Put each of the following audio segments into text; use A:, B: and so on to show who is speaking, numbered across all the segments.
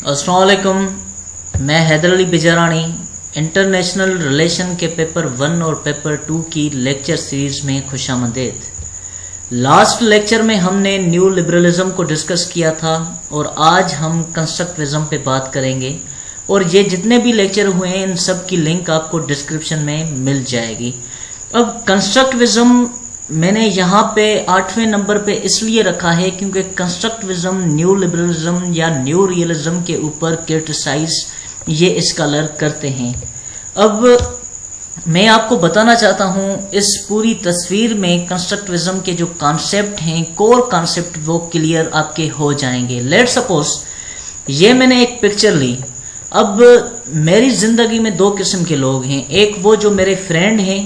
A: अस्सलाम वालेकुम। मैं हैदर अली बिजारानी इंटरनेशनल रिलेशन के पेपर 1 और पेपर 2 की लेक्चर सीरीज में खुशामदीद। लास्ट लेक्चर में हमने न्यू लिबरलिज्म को डिस्कस किया था और आज हम कंस्ट्रक्टिविज्म पे बात करेंगे और ये जितने भी लेक्चर हुए हैं इन सब की लिंक आपको डिस्क्रिप्शन में मिल जाएगी। अब कंस्ट्रक्टिविज्म मैंने यहाँ पे 8वें नंबर पे इसलिए रखा है क्योंकि कंस्ट्रक्टिविज्म न्यू लिबरलिज्म या न्यू रियलिज्म के ऊपर क्रिटिसाइज ये स्कॉलर करते हैं। अब मैं आपको बताना चाहता हूँ इस पूरी तस्वीर में कंस्ट्रक्टिविज्म के जो कॉन्सेप्ट हैं, कोर कॉन्सेप्ट, वो क्लियर आपके हो जाएंगे। लेट सपोज ये मैंने एक पिक्चर ली। अब मेरी जिंदगी में दो किस्म के लोग हैं, एक वो जो मेरे फ्रेंड हैं,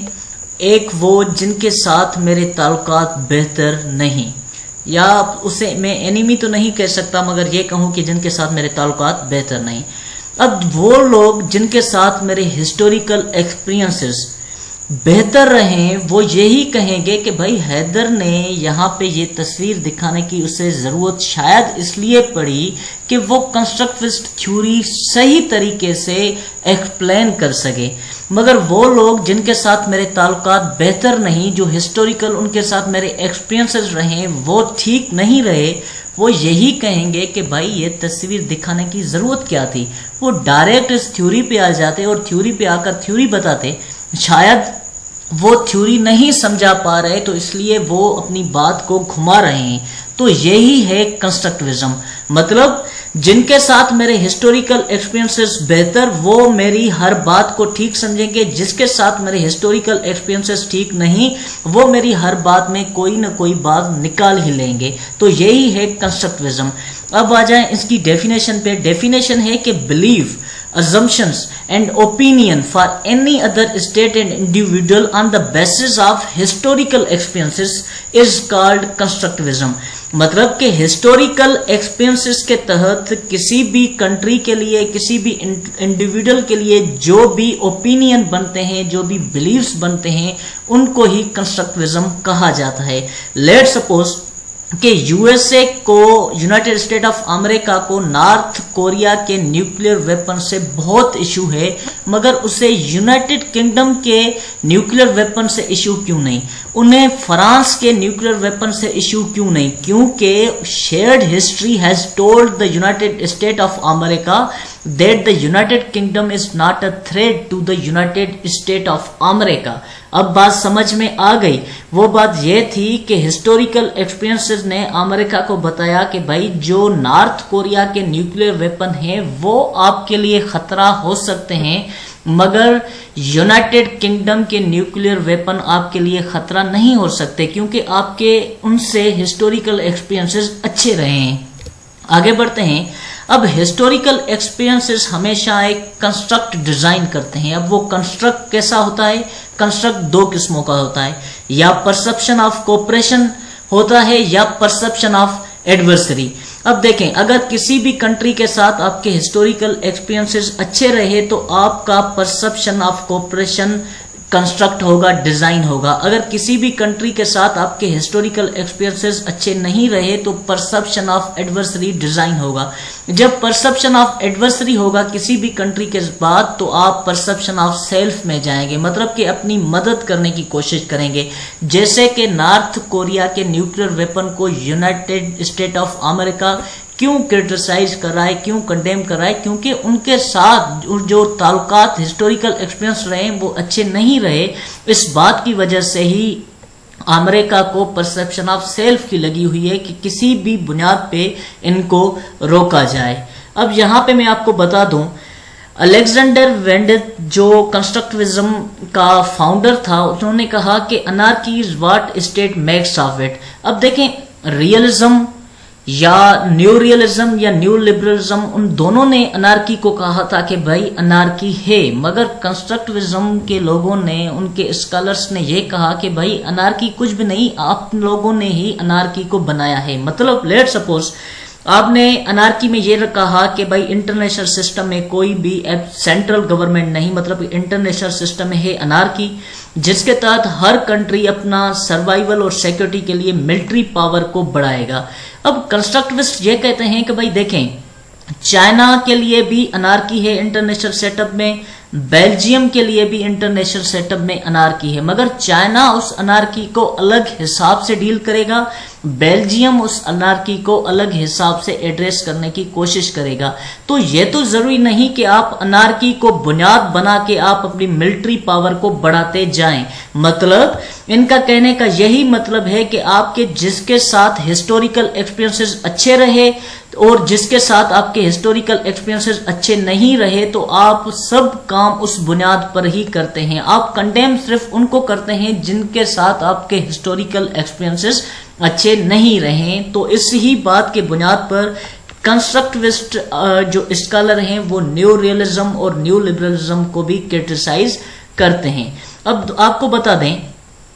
A: एक वो जिनके साथ मेरे ताल्लुकात बेहतर नहीं, या उसे मैं एनिमी तो नहीं कह सकता मगर ये कहूँ कि जिनके साथ मेरे ताल्लुकात बेहतर नहीं। अब वो लोग जिनके साथ मेरे हिस्टोरिकल एक्सपीरियंसेस बेहतर रहे वो यही कहेंगे कि भाई हैदर ने यहाँ पे ये तस्वीर दिखाने की उसे ज़रूरत शायद इसलिए पड़ी कि वो कंस्ट्रक्टिविस्ट थ्योरी सही तरीके से एक्सप्लेन कर सके। मगर वो लोग जिनके साथ मेरे ताल्लुकात बेहतर नहीं, जो हिस्टोरिकल उनके साथ मेरे एक्सपीरियंसेस रहे वो ठीक नहीं रहे, वो यही कहेंगे कि भाई ये तस्वीर दिखाने की ज़रूरत क्या थी। वो डायरेक्ट इस थ्योरी पे आ जाते और थ्योरी पे आकर थ्योरी बताते। शायद वो थ्योरी नहीं समझा पा रहे तो इसलिए वो अपनी बात को घुमा रहे हैं। तो यही है कंस्ट्रक्टिविज्म। मतलब जिनके साथ मेरे हिस्टोरिकल एक्सपीरियंसेस बेहतर वो मेरी हर बात को ठीक समझेंगे, जिसके साथ मेरे हिस्टोरिकल एक्सपीरियंसेस ठीक नहीं वो मेरी हर बात में कोई ना कोई बात निकाल ही लेंगे। तो यही है कंस्ट्रक्टिविज्म। अब आ जाए इसकी डेफिनेशन पे। डेफिनेशन है कि believe, assumptions and opinion for any other state and individual on the basis of historical experiences is called constructivism। मतलब कि हिस्टोरिकल एक्सपीरियंसेस के तहत किसी भी कंट्री के लिए, किसी भी इंडिविजुअल के लिए जो भी ओपिनियन बनते हैं, जो भी बिलीव्स बनते हैं, उनको ही कंस्ट्रक्टिविज्म कहा जाता है। लेट सपोज कि यूएसए को, यूनाइटेड स्टेट ऑफ अमेरिका को नॉर्थ कोरिया के न्यूक्लियर वेपन से बहुत इशू है, मगर उसे यूनाइटेड किंगडम के न्यूक्लियर वेपन से इशू क्यों नहीं, उन्हें फ्रांस के न्यूक्लियर वेपन से इशू क्यों नहीं? क्योंकि shared history has told the United state of America that the United Kingdom is not a threat to the United State of America। अब बात समझ में आ गई। वो बात ये थी कि हिस्टोरिकल एक्सपीरियंसेस ने अमेरिका को बताया कि भाई जो नॉर्थ कोरिया के न्यूक्लियर वेपन हैं वो आपके लिए खतरा हो सकते हैं, मगर यूनाइटेड किंगडम के न्यूक्लियर वेपन आपके लिए खतरा नहीं हो सकते क्योंकि आपके उनसे हिस्टोरिकल एक्सपीरियंसेस अच्छे रहे हैं। आगे बढ़ते हैं। अब हिस्टोरिकल एक्सपीरियंसेस हमेशा एक कंस्ट्रक्ट डिजाइन करते हैं। अब वो कंस्ट्रक्ट कैसा होता है? कंस्ट्रक्ट दो किस्मों का होता है, या परसेप्शन ऑफ कोऑपरेशन होता है या परसेप्शन ऑफ एडवर्सरी। अब देखें, अगर किसी भी कंट्री के साथ आपके हिस्टोरिकल एक्सपीरियंसेस अच्छे रहे तो आपका परसेप्शन ऑफ कोऑपरेशन कंस्ट्रक्ट होगा, डिजाइन होगा। अगर किसी भी कंट्री के साथ आपके हिस्टोरिकल एक्सपीरियंसेस अच्छे नहीं रहे तो परसेप्शन ऑफ एडवर्सरी डिजाइन होगा। जब परसेप्शन ऑफ एडवर्सरी होगा किसी भी कंट्री के बाद तो आप परसेप्शन ऑफ सेल्फ में जाएंगे, मतलब कि अपनी मदद करने की कोशिश करेंगे। जैसे कि नॉर्थ कोरिया के न्यूक्लियर वेपन को यूनाइटेड स्टेट ऑफ अमेरिका क्यों क्रिटिसाइज कर रहा है, क्यों कंडेम कर रहा है? क्योंकि उनके साथ जो ताल्लुकात, हिस्टोरिकल एक्सपीरियंस रहे वो अच्छे नहीं रहे। इस बात की वजह से ही अमेरिका को परसेप्शन ऑफ सेल्फ की लगी हुई है कि किसी भी बुनियाद पे इनको रोका जाए। अब यहाँ पे मैं आपको बता दूं, अलेक्जेंडर वेंडेट जो कंस्ट्रक्टिविज्म का फाउंडर था, उन्होंने कहा कि anarchy is what state makes of it. अब देखें, रियलिज्म या न्यू रियलिज्म या न्यू लिबरलिज्म, उन दोनों ने अनार्की को कहा था कि भाई अनार्की है, मगर कंस्ट्रक्टिविज्म के लोगों ने, उनके स्कॉलर्स ने ये कहा कि भाई अनार्की कुछ भी नहीं, आप लोगों ने ही अनार्की को बनाया है। मतलब लेट सपोज आपने अनार्की में ये कहा कि भाई इंटरनेशनल सिस्टम में कोई भी सेंट्रल गवर्नमेंट नहीं, मतलब इंटरनेशनल सिस्टम में है अनार्की, जिसके तहत हर कंट्री अपना सर्वाइवल और सिक्योरिटी के लिए मिलिट्री पावर को बढ़ाएगा। अब कंस्ट्रक्टिविस्ट ये कहते हैं कि भाई देखें, चाइना के लिए भी अनार्की है इंटरनेशनल सेटअप में, बेल्जियम के लिए भी इंटरनेशनल सेटअप में अनार्की है, मगर चाइना उस अनार्की को अलग हिसाब से डील करेगा, बेल्जियम उस अनार्की को अलग हिसाब से एड्रेस करने की कोशिश करेगा। तो यह तो जरूरी नहीं कि आप अनार्की को बुनियाद बना के आप अपनी मिलिट्री पावर को बढ़ाते जाएं। मतलब इनका कहने का यही मतलब है कि आपके जिसके साथ हिस्टोरिकल एक्सपीरियंसेस अच्छे रहे और जिसके साथ आपके हिस्टोरिकल एक्सपीरियंसेस अच्छे नहीं रहे तो आप सब काम उस बुनियाद पर ही करते हैं। आप कंडेम सिर्फ उनको करते हैं जिनके साथ आपके हिस्टोरिकल एक्सपीरियंसेस अच्छे नहीं रहे। तो इस ही बात के बुनियाद पर कंस्ट्रक्टिविस्ट जो स्कॉलर हैं वो न्यू रियलिज्म और न्यू लिबरलिज्म को भी क्रिटिसाइज करते हैं। अब आपको बता दें,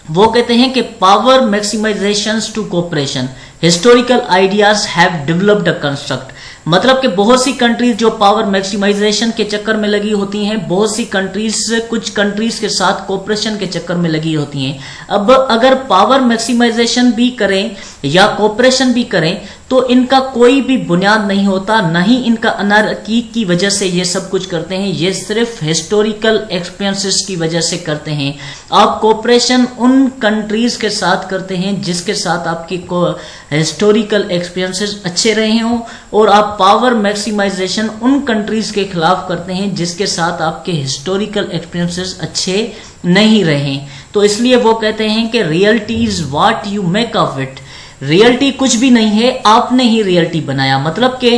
A: वो कहते हैं कि power maximisation to cooperation historical ideas have developed a construct. मतलब कि बहुत सी कंट्रीज जो पावर मैक्सिमाइजेशन के चक्कर में लगी होती हैं, बहुत सी कंट्रीज कुछ कंट्रीज के साथ कोऑपरेशन के चक्कर में लगी होती हैं। अब अगर पावर मैक्सिमाइजेशन भी करें या कोऑपरेशन भी करें तो इनका कोई भी बुनियाद नहीं होता, न ही इनका अनार्की की वजह से ये सब कुछ करते हैं, ये सिर्फ हिस्टोरिकल एक्सपीरियंसेस की वजह से करते हैं। आप कोऑपरेशन उन कंट्रीज के साथ करते हैं जिसके साथ आपकी हिस्टोरिकल एक्सपीरियंसेस अच्छे रहे हों, और आप पावर मैक्सिमाइजेशन उन कंट्रीज के खिलाफ करते हैं जिसके साथ आपके हिस्टोरिकल एक्सपीरियंसेस अच्छे नहीं रहे। तो इसलिए वो कहते हैं कि reality is what you make of it. Reality कुछ भी नहीं है, आपने ही रियलिटी बनाया। मतलब कि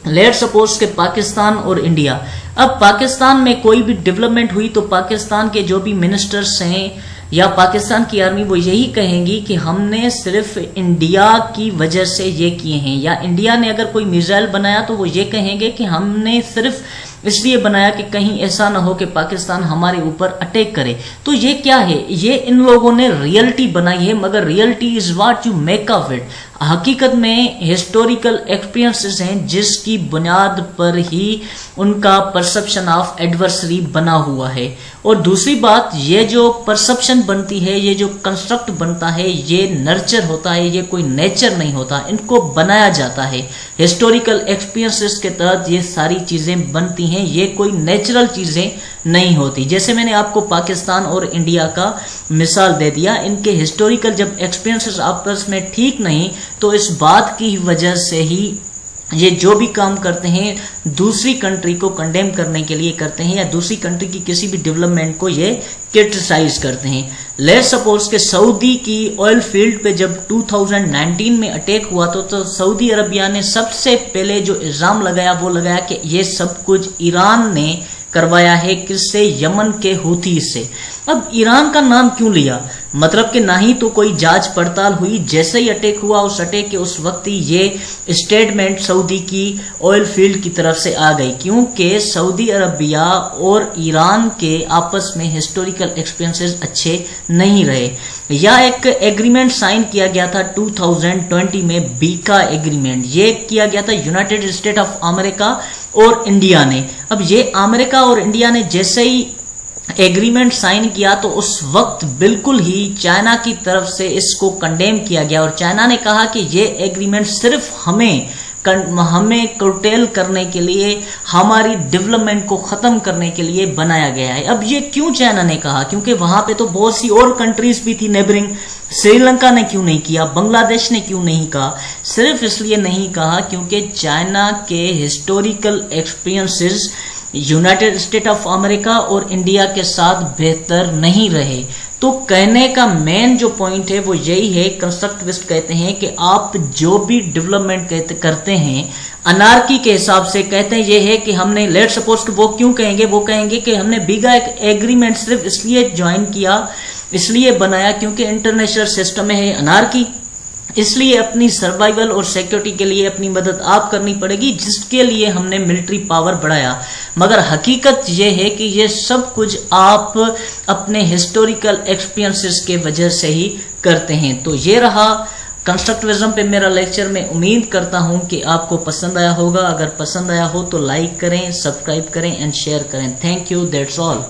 A: लेट्स सपोज के पाकिस्तान और इंडिया, अब पाकिस्तान में कोई भी डेवलपमेंट हुई तो पाकिस्तान के जो भी मिनिस्टर्स हैं या पाकिस्तान की आर्मी वो यही कहेंगी कि हमने सिर्फ इंडिया की वजह से ये किए हैं, या इंडिया ने अगर कोई मिसाइल बनाया तो वो ये कहेंगे कि हमने सिर्फ इसलिए बनाया कि कहीं ऐसा ना हो कि पाकिस्तान हमारे ऊपर अटैक करे। तो ये क्या है, ये इन लोगों ने रियलिटी बनाई है, मगर reality is what you make of it. हकीकत में हिस्टोरिकल एक्सपीरियंसेस हैं जिसकी बुनियाद पर ही उनका परसेप्शन ऑफ एडवर्सरी बना हुआ है। और दूसरी बात, ये जो परसेप्शन बनती है, ये जो कंस्ट्रक्ट बनता है, ये नर्चर होता है, ये कोई नेचर नहीं होता, इनको बनाया जाता है। हिस्टोरिकल एक्सपीरियंसेस के तहत ये सारी चीजें बनती हैं, ये कोई नेचुरल चीजें नहीं होती। जैसे मैंने आपको पाकिस्तान और इंडिया का मिसाल दे दिया, इनके हिस्टोरिकल जब एक्सपीरियंसेस आपस में ठीक नहीं तो इस बात की वजह से ही ये जो भी काम करते हैं दूसरी कंट्री को कंडेम करने के लिए करते हैं, या दूसरी कंट्री की किसी भी डेवलपमेंट को ये क्रिटिसाइज करते हैं। लेट्स सपोज के सऊदी की ऑयल फील्ड पे जब 2019 में अटैक हुआ तो सऊदी अरबिया ने सबसे पहले जो इल्जाम लगाया वो लगाया कि ये सब कुछ ईरान ने करवाया है। किससे? यमन के हूथी से। अब ईरान का नाम क्यों लिया? मतलब कि ना ही तो कोई जांच पड़ताल हुई, जैसे ही अटैक हुआ उस अटैक के उस वक्त ही ये स्टेटमेंट सऊदी की ऑयल फील्ड की तरफ से आ गई, क्योंकि सऊदी अरबिया और ईरान के आपस में हिस्टोरिकल एक्सपीरियंसेस अच्छे नहीं रहे। या एक एग्रीमेंट साइन किया गया था 2020 में, बीका एग्रीमेंट, ये किया गया था यूनाइटेड स्टेट ऑफ अमेरिका और इंडिया ने। अब ये अमेरिका और इंडिया ने जैसे ही एग्रीमेंट साइन किया तो उस वक्त बिल्कुल ही चाइना की तरफ से इसको कंडेम किया गया, और चाइना ने कहा कि ये एग्रीमेंट सिर्फ हमें कर्टेल करने के लिए, हमारी डेवलपमेंट को खत्म करने के लिए बनाया गया है। अब ये क्यों चाइना ने कहा? क्योंकि वहां पे तो बहुत सी और कंट्रीज भी थी नेबरिंग। श्रीलंका ने क्यों नहीं किया? बांग्लादेश ने क्यों नहीं कहा? सिर्फ इसलिए नहीं कहा क्योंकि चाइना के historical experiences United state of America और इंडिया के साथ बेहतर नहीं रहे। तो कहने का मेन जो पॉइंट है वो यही है, कंस्ट्रक्टिविस्ट कहते हैं कि आप जो भी डेवलपमेंट करते हैं अनार्की के हिसाब से कहते हैं, ये है कि हमने लेट सपोज वो क्यों कहेंगे, वो कहेंगे कि हमने बीगा एग्रीमेंट सिर्फ इसलिए ज्वाइन किया, इसलिए बनाया क्योंकि इंटरनेशनल सिस्टम में है अनार्की, इसलिए अपनी सर्वाइवल और सिक्योरिटी के लिए अपनी मदद आप करनी पड़ेगी, जिसके लिए हमने मिलिट्री पावर बढ़ाया। मगर हकीकत यह है कि ये सब कुछ आप अपने हिस्टोरिकल एक्सपीरियंसेस के वजह से ही करते हैं। तो ये रहा कंस्ट्रक्टिविज्म पे मेरा लेक्चर। मैं उम्मीद करता हूं कि आपको पसंद आया होगा। अगर पसंद आया हो तो लाइक करें, सब्सक्राइब करें एंड शेयर करें। Thank you, that's all.